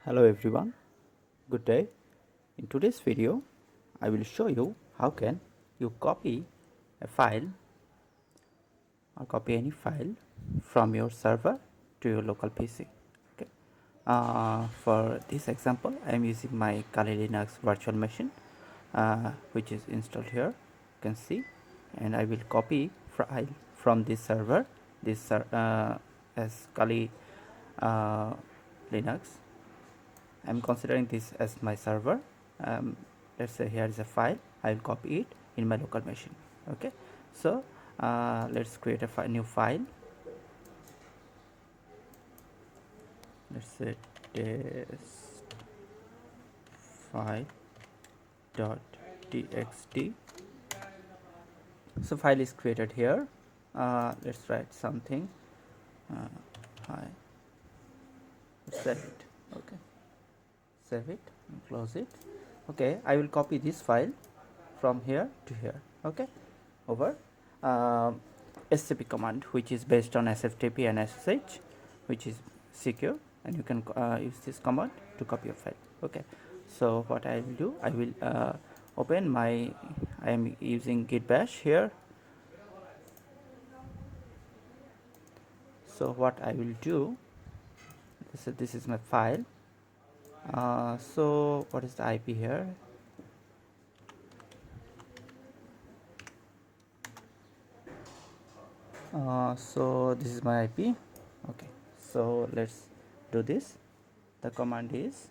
Hello everyone, good day. In today's video I will show you how can you copy a file or copy any file from your server to your local PC. Okay. For this example I am using my Kali Linux virtual machine which is installed here, you can see, and I will copy file from this server, this as Kali Linux. I'm considering this as my server. Let's say here is a file. I'll copy it in my local machine. Okay, so let's create a new file. Let's say test file dot txt. So file is created here. Let's write something. Hi. Save it. Okay. Save it and close it. Okay, I will copy this file from here to here. Okay, over scp command, which is based on sftp and ssh, which is secure, and you can use this command to copy your file. Okay, so what I will do, I will open my, I am using git bash here. So what I will do, this is my file. So what is the IP here? So this is my IP. Okay, so let's do this. The command is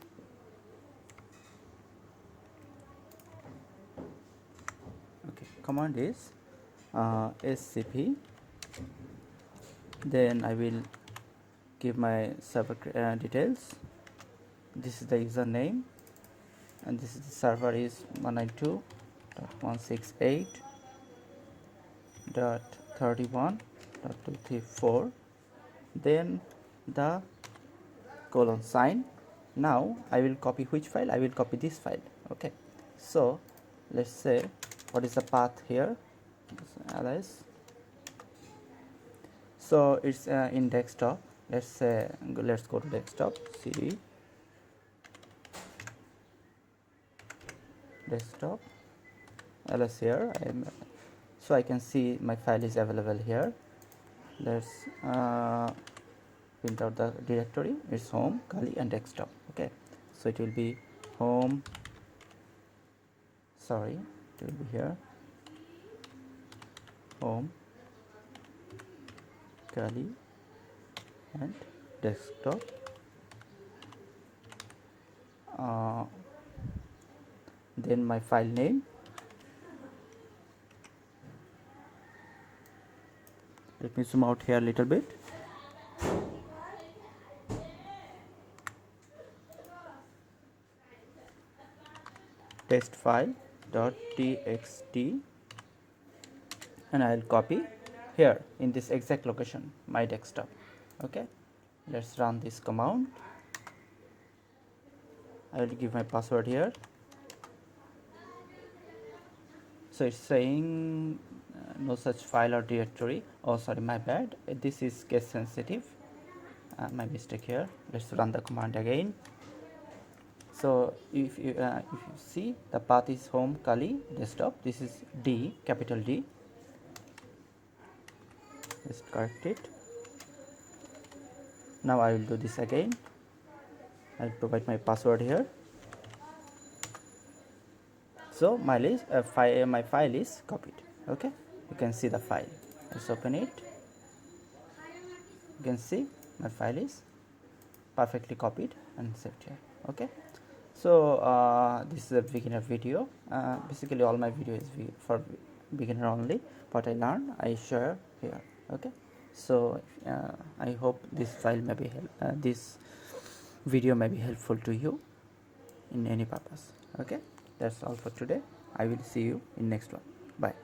scp. Then I will give my server details. This is the username, and this is the server is 192.168.31.234. Then the colon sign. Now I will copy which file? I will copy this file. Okay, so let's say what is the path here? Ls. So it's in desktop. Let's say let's go to desktop. cd desktop ls here. So I can see my file is available here. Let's print out the directory. It's home, Kali, and desktop. Okay, so it will be home, sorry, it will be here, home, Kali, and desktop. Then my file name, let me zoom out here a little bit. Test file dot txt, and I'll copy here in this exact location, my desktop. Okay, let's run this command. I will give my password here. So it's saying no such file or directory. Oh, sorry, my bad, this is case sensitive, my mistake here. Let's run the command again. So if you see, the path is home, Kali, desktop. This is D, capital D. Let's correct it. Now I will do this again. I'll provide my password here. So my file is copied. Okay, you can see the file. Let's open it. You can see my file is perfectly copied and saved here. Okay, so this is a beginner video. Basically all my video is for beginner only. What I learned I share here. Okay, so I hope this file may be this video may be helpful to you in any purpose. Okay, that's all for today. I will see you in next one. Bye.